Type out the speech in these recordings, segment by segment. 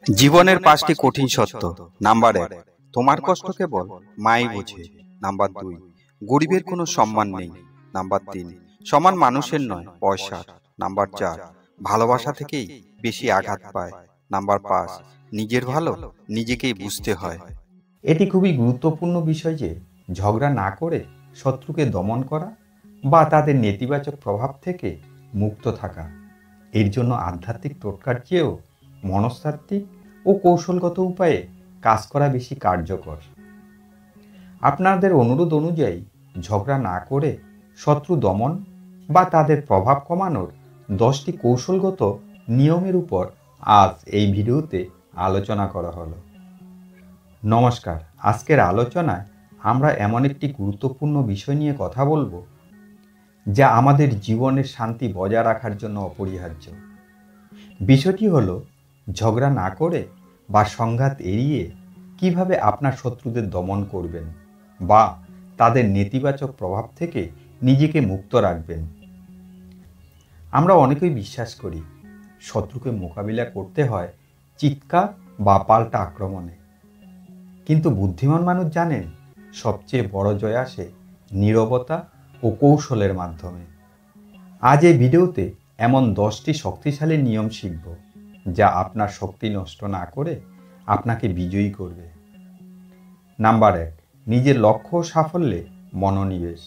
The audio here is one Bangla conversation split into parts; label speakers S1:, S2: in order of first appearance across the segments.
S1: জীবনের 5টি কঠিন সত্য। নাম্বার 1, তোমার কষ্ট কেবল মাই বোঝে। নাম্বার 2, গরিবের কোনো সম্মান নেই। নাম্বার 3, সমান মানুষের নয় পয়সার। নাম্বার 4, ভালোবাসা থেকেই বেশি আঘাত পায়। নাম্বার 5, নিজের ভালো নিজেকেই বুঝতে হয়।
S2: এটি খুবই গুরুত্বপূর্ণ বিষয় যে ঝগড়া না করে শত্রুকে দমন করা বা তাদের নেতিবাচক প্রভাব থেকে মুক্ত থাকা। এর জন্য আধ্যাত্মিক টোটকার চেয়েও মনস্তাত্ত্বিক ও কৌশলগত উপায়ে কাজ করা বেশি কার্যকর। আপনাদের অনুরোধ অনুযায়ী ঝগড়া না করে শত্রু দমন বা তাদের প্রভাব কমানোর 10টি কৌশলগত নিয়মের উপর আজ এই ভিডিওতে আলোচনা করা হলো। নমস্কার, আজকের আলোচনায় আমরা এমন একটি গুরুত্বপূর্ণ বিষয় নিয়ে কথা বলবো যা আমাদের জীবনের শান্তি বজায় রাখার জন্য অপরিহার্য। বিষয়টি হলো ঝগড়া না করে বা সংঘাত এড়িয়ে কিভাবে আপনার শত্রুদের দমন করবেন বা তাদের নেতিবাচক প্রভাব থেকে নিজেকে মুক্ত রাখবেন। আমরা অনেকেই বিশ্বাস করি শত্রুকে মোকাবিলা করতে হয় চিৎকার বা পাল্টা আক্রমণে, কিন্তু বুদ্ধিমান মানুষ জানেন সবচেয়ে বড় জয় আসে নীরবতা ও কৌশলের মাধ্যমে। আজ এই ভিডিওতে এমন 10টি শক্তিশালী নিয়ম শিখব যা আপনার শক্তি নষ্ট না করে আপনাকে বিজয়ী করবে। নাম্বার 1, নিজের লক্ষ্য ও সাফল্যে মনোনিবেশ।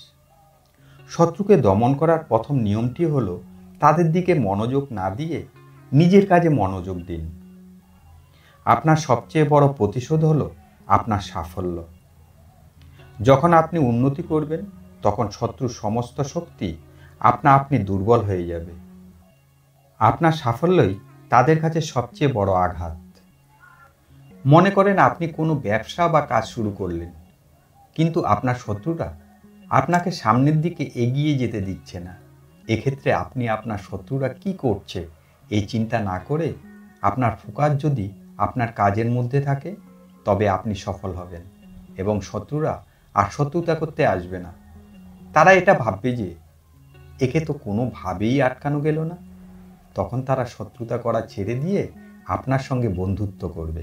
S2: শত্রুকে দমন করার প্রথম নিয়মটি হলো তাদের দিকে মনোযোগ না দিয়ে নিজের কাজে মনোযোগ দিন। আপনার সবচেয়ে বড় প্রতিশোধ হলো আপনার সাফল্য। যখন আপনি উন্নতি করবেন তখন শত্রুর সমস্ত শক্তি আপনি দুর্বল হয়ে যাবে। আপনার সাফল্যই তাদের কাছে সবচেয়ে বড় আঘাত। মনে করেন আপনি কোনো ব্যবসা বা কাজ শুরু করলেন, কিন্তু আপনার শত্রুরা আপনাকে সামনের দিকে এগিয়ে যেতে দিচ্ছে না। এক্ষেত্রে আপনি আপনার শত্রুরা কি করছে এই চিন্তা না করে আপনার ফোকাস যদি আপনার কাজের মধ্যে থাকে, তবে আপনি সফল হবেন এবং শত্রুরা আর শত্রুতা করতে আসবে না। তারা এটা ভাববে যে একে তো কোনোভাবেই আটকানো গেল না। তখন তারা শত্রুতা করা ছেড়ে দিয়ে আপনার সঙ্গে বন্ধুত্ব করবে।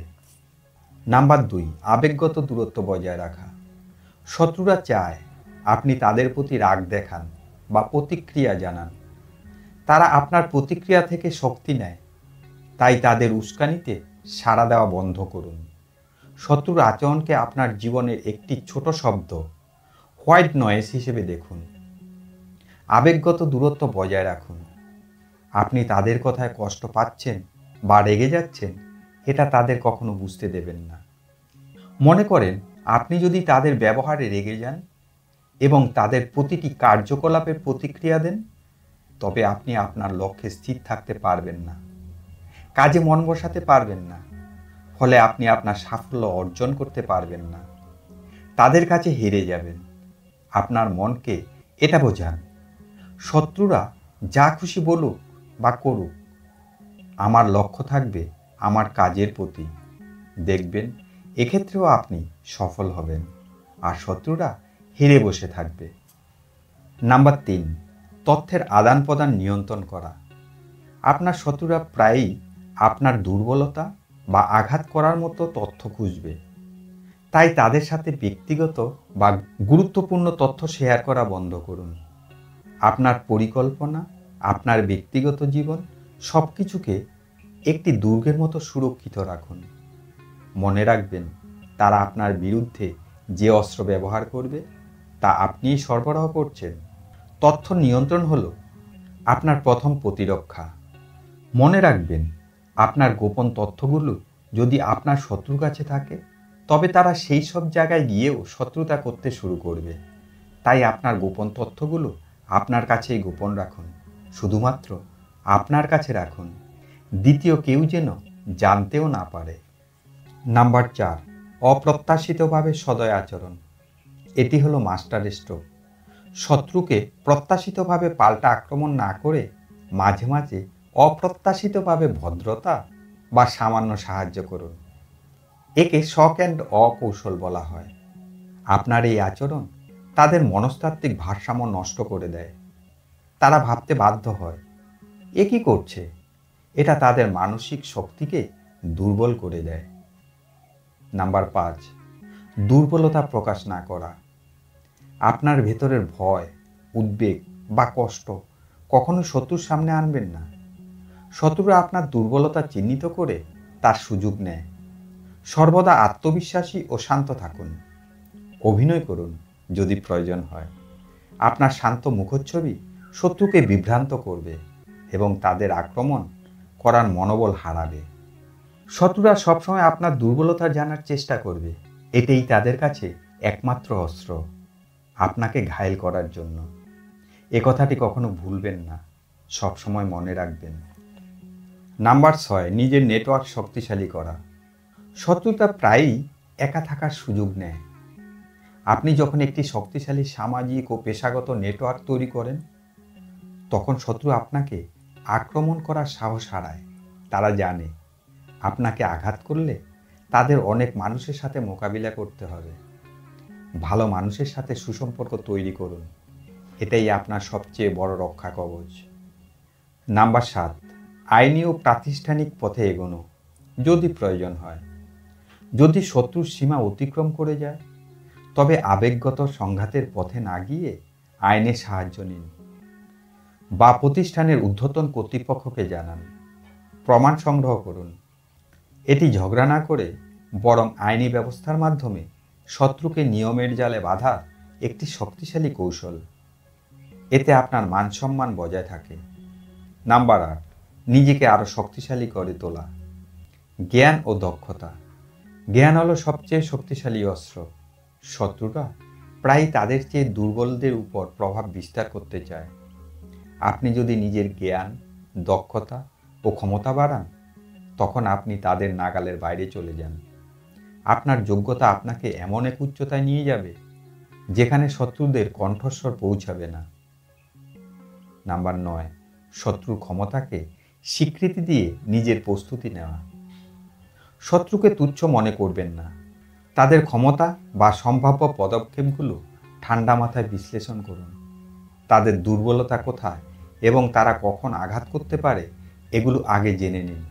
S2: নাম্বার 2, আবেগগত দূরত্ব বজায় রাখা। শত্রুরা চায় আপনি তাদের প্রতি রাগ দেখান বা প্রতিক্রিয়া জানান। তারা আপনার প্রতিক্রিয়া থেকে শক্তি নেয়, তাই তাদের উস্কানিতে সাড়া দেওয়া বন্ধ করুন। শত্রুর আচরণকে আপনার জীবনের একটি ছোট শব্দ, হোয়াইট নয়েজ হিসেবে দেখুন। আবেগগত দূরত্ব বজায় রাখুন। আপনি তাদের কথায় কষ্ট পাচ্ছেন বা রেগে যাচ্ছেন, এটা তাদের কখনো বুঝতে দেবেন না। মনে করেন আপনি যদি তাদের ব্যবহারে রেগে যান এবং তাদের প্রতিটি কার্যকলাপের প্রতিক্রিয়া দেন, তবে আপনি আপনার লক্ষ্যে স্থির থাকতে পারবেন না, কাজে মন বসাতে পারবেন না, ফলে আপনি আপনার সাফল্য অর্জন করতে পারবেন না। তাদের কাছে হেরে যাবেন। আপনার মনকে এটা বোঝান, শত্রুরা যা খুশি বলুক বা করুক, আমার লক্ষ্য থাকবে আমার কাজের প্রতি। দেখবেন এক্ষেত্রেও আপনি সফল হবেন আর শত্রুরা হেরে বসে থাকবে। নাম্বার 3, তথ্যের আদান প্রদান নিয়ন্ত্রণ করা। আপনার শত্রুরা প্রায়ই আপনার দুর্বলতা বা আঘাত করার মতো তথ্য খুঁজবে, তাই তাদের সাথে ব্যক্তিগত বা গুরুত্বপূর্ণ তথ্য শেয়ার করা বন্ধ করুন। আপনার পরিকল্পনা, আপনার ব্যক্তিগত জীবন সব কিছুকে একটি দুর্গের মতো সুরক্ষিত রাখুন। মনে রাখবেন, তারা আপনার বিরুদ্ধে যে অস্ত্র ব্যবহার করবে তা আপনিই সরবরাহ করছেন। তথ্য নিয়ন্ত্রণ হলো আপনার প্রথম প্রতিরক্ষা। মনে রাখবেন, আপনার গোপন তথ্যগুলো যদি আপনার শত্রুর কাছে থাকে, তবে তারা সেই সব জায়গায় গিয়েও শত্রুতা করতে শুরু করবে। তাই আপনার গোপন তথ্যগুলো আপনার কাছেই গোপন রাখুন, শুধুমাত্র আপনার কাছে রাখুন। দ্বিতীয় কেউ যেন জানতেও না পারে। নাম্বার 4, অপ্রত্যাশিতভাবে সদয় আচরণ। এটি হলো মাস্টার স্ট্রোক। শত্রুকে প্রত্যাশিতভাবে পাল্টা আক্রমণ না করে মাঝে মাঝে অপ্রত্যাশিতভাবে ভদ্রতা বা সামান্য সাহায্য করুন। একে শক অ্যান্ড অকৌশল বলা হয়। আপনার এই আচরণ তাদের মনস্তাত্ত্বিক ভারসাম্য নষ্ট করে দেয়। তারা ভাবতে বাধ্য হয়, এ কি করছে। এটা তাদের মানসিক শক্তিকে দুর্বল করে দেয়। নাম্বার 5, দুর্বলতা প্রকাশ না করা। আপনার ভেতরের ভয়, উদ্বেগ বা কষ্ট কখনো শত্রুর সামনে আনবেন না। শত্রুরা আপনার দুর্বলতা চিহ্নিত করে তার সুযোগ নেয়। সর্বদা আত্মবিশ্বাসী ও শান্ত থাকুন। অভিনয় করুন যদি প্রয়োজন হয়। আপনার শান্ত মুখচ্ছবি শত্রুকে বিভ্রান্ত করবে এবং তাদের আক্রমণ করার মনোবল হারাবে। শত্রুরা সবসময় আপনার দুর্বলতা জানার চেষ্টা করবে। এটাই তাদের কাছে একমাত্র অস্ত্র, আপনাকে ঘায়েল করার জন্য। এ কথাটি কখনো ভুলবেন না, সবসময় মনে রাখবেন। নাম্বার 6, নিজের নেটওয়ার্ক শক্তিশালী করা। শত্রুতা প্রায়ই একা থাকার সুযোগ নেয়। আপনি যখন একটি শক্তিশালী সামাজিক ও পেশাগত নেটওয়ার্ক তৈরি করেন, তখন শত্রু আপনাকে আক্রমণ করার সাহস হারায়। তারা জানে আপনাকে আঘাত করলে তাদের অনেক মানুষের সাথে মোকাবিলা করতে হবে। ভালো মানুষের সাথে সুসম্পর্ক তৈরি করুন, এটাই আপনার সবচেয়ে বড় রক্ষা কবচ। নাম্বার 7, আইনি ও প্রাতিষ্ঠানিক পথে এগোনো যদি প্রয়োজন হয়। যদি শত্রুর সীমা অতিক্রম করে যায়, তবে আবেগগত সংঘাতের পথে না গিয়ে আইনের সাহায্য নিন বা প্রতিষ্ঠানের ঊর্ধ্বতন কর্তৃপক্ষকে জানান। প্রমাণ সংগ্রহ করুন। এটি ঝগড়া না করে বরং আইনি ব্যবস্থার মাধ্যমে শত্রুকে নিয়মের জালে বাঁধার একটি শক্তিশালী কৌশল। এতে আপনার মান সম্মান বজায় থাকে। নাম্বার 8, নিজেকে আরও শক্তিশালী করে তোলা। জ্ঞান ও দক্ষতা। জ্ঞান হলো সবচেয়ে শক্তিশালী অস্ত্র। শত্রুরা প্রায় তাদের চেয়ে দুর্বলদের উপর প্রভাব বিস্তার করতে চায়। আপনি যদি নিজের জ্ঞান, দক্ষতা ও ক্ষমতা বাড়ান, তখন আপনি তাদের নাগালের বাইরে চলে যান। আপনার যোগ্যতা আপনাকে এমন এক উচ্চতায় নিয়ে যাবে যেখানে শত্রুদের কণ্ঠস্বর পৌঁছাবে না। নাম্বার 9, শত্রুর ক্ষমতাকে স্বীকৃতি দিয়ে নিজের প্রস্তুতি নেওয়া। শত্রুকে তুচ্ছ মনে করবেন না। তাদের ক্ষমতা বা সম্ভাব্য পদক্ষেপগুলো ঠান্ডা মাথায় বিশ্লেষণ করুন। তাদের দুর্বলতা কোথায় এবং তারা কখন আঘাত করতে পারে এগুলো আগে জেনে নিন।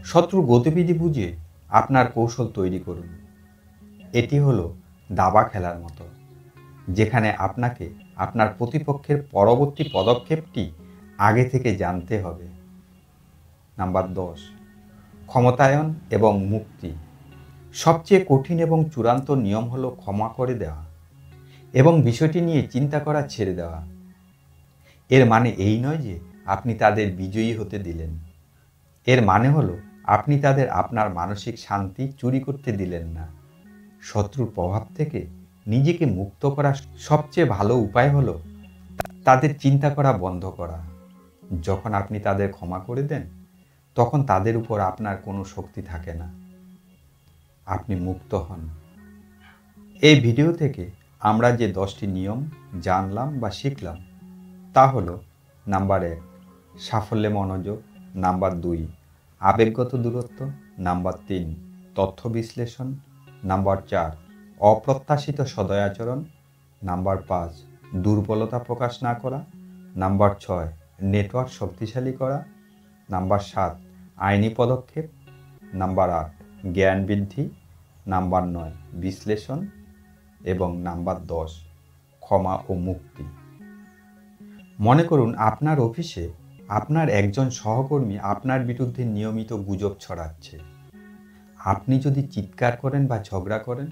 S2: শত্রুর গতিবিধি বুঝে আপনার কৌশল তৈরি করুন। এটি হলো দাবা খেলার মতো, যেখানে আপনাকে আপনার প্রতিপক্ষের পরবর্তী পদক্ষেপটি আগে থেকে জানতে হবে। নাম্বার 10, ক্ষমতায়ন এবং মুক্তি। সবচেয়ে কঠিন এবং চূড়ান্ত নিয়ম হলো ক্ষমা করে দেওয়া এবং বিষয়টি নিয়ে চিন্তা করা ছেড়ে দেওয়া। এর মানে এই নয় যে আপনি তাদের বিজয়ী হতে দিলেন। এর মানে হলো আপনি তাদের আপনার মানসিক শান্তি চুরি করতে দিলেন না। শত্রুর প্রভাব থেকে নিজেকে মুক্ত করার সবচেয়ে ভালো উপায় হলো তাদের চিন্তা করা বন্ধ করা। যখন আপনি তাদের ক্ষমা করে দেন, তখন তাদের উপর আপনার কোনো শক্তি থাকে না। আপনি মুক্ত হন। এই ভিডিও থেকে আমরা যে 10টি নিয়ম জানলাম বা শিখলাম তা হলো: নাম্বার 1, সাফল্যে মনোযোগ। নাম্বার 2, আবেগগত দূরত্ব। নাম্বার 3, তথ্য বিশ্লেষণ। নাম্বার 4, অপ্রত্যাশিত সদয় আচরণ। নাম্বার 5, দুর্বলতা প্রকাশ না করা। নাম্বার 6, নেটওয়ার্ক শক্তিশালী করা। নাম্বার 7, আইনি পদক্ষেপ। নাম্বার 8, জ্ঞান বৃদ্ধি। নাম্বার 9, বিশ্লেষণ। এবং নাম্বার 10, ক্ষমা ও মুক্তি। মনে করুন আপনার অফিসে আপনার একজন সহকর্মী আপনার বিরুদ্ধে নিয়মিত গুজব ছড়াচ্ছে। আপনি যদি চিৎকার করেন বা ঝগড়া করেন,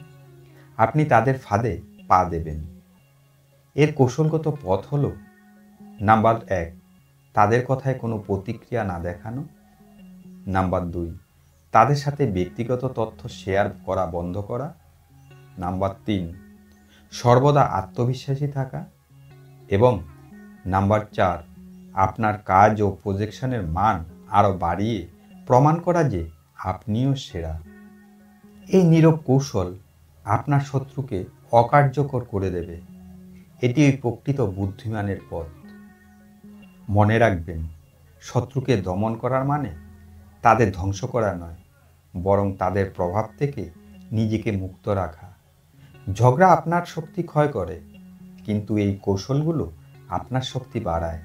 S2: আপনি তাদের ফাঁদে পা দেবেন। এর কৌশলগত পথ হলো: নাম্বার 1, তাদের কথায় কোনো প্রতিক্রিয়া না দেখানো। নাম্বার 2, তাদের সাথে ব্যক্তিগত তথ্য শেয়ার করা বন্ধ করা। নাম্বার 3, সর্বদা আত্মবিশ্বাসী থাকা। এবং নাম্বার 4, আপনার কাজ ও প্রজেকশনের মান আরও বাড়িয়ে প্রমাণ করা যে আপনিও সেরা। এই নীরব কৌশল আপনার শত্রুকে অকার্যকর করে দেবে। এটি ওই প্রকৃত বুদ্ধিমানের পথ। মনে রাখবেন, শত্রুকে দমন করার মানে তাদের ধ্বংস করা নয়, বরং তাদের প্রভাব থেকে নিজেকে মুক্ত রাখা। ঝগড়া আপনার শক্তি ক্ষয় করে, কিন্তু এই কৌশলগুলো আপনার শক্তি বাড়ায়।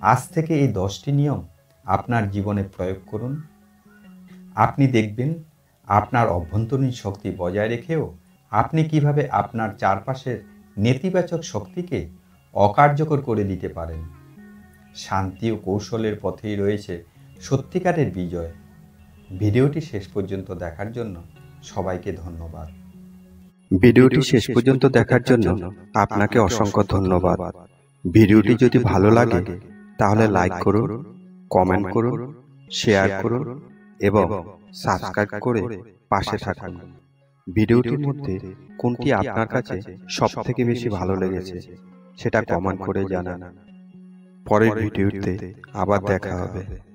S2: আজ থেকে এই 10টি নিয়ম আপনার জীবনে প্রয়োগ করুন। আপনি দেখবেন আপনার অভ্যন্তরীণ শক্তি বজায় রেখেও আপনি কিভাবে আপনার চারপাশের নেতিবাচক শক্তিকে অকার্যকর করে দিতে পারেন। শান্তি ও কৌশলের পথেই রয়েছে সত্যিকারের বিজয়। ভিডিওটি শেষ পর্যন্ত দেখার জন্য সবাইকে ধন্যবাদ।
S1: ভিডিওটি শেষ পর্যন্ত দেখার জন্য আপনাকে অসংখ্য ধন্যবাদ। ভিডিওটি যদি ভালো লাগে তাহলে লাইক করুন, কমেন্ট করুন, শেয়ার করুন এবং সাবস্ক্রাইব করে পাশে থাকুন। ভিডিওটির মধ্যে কোনটি আপনার কাছে সবথেকে বেশি ভালো লেগেছে সেটা কমেন্ট করে জানান। পরের ভিডিওতে আবার দেখা হবে।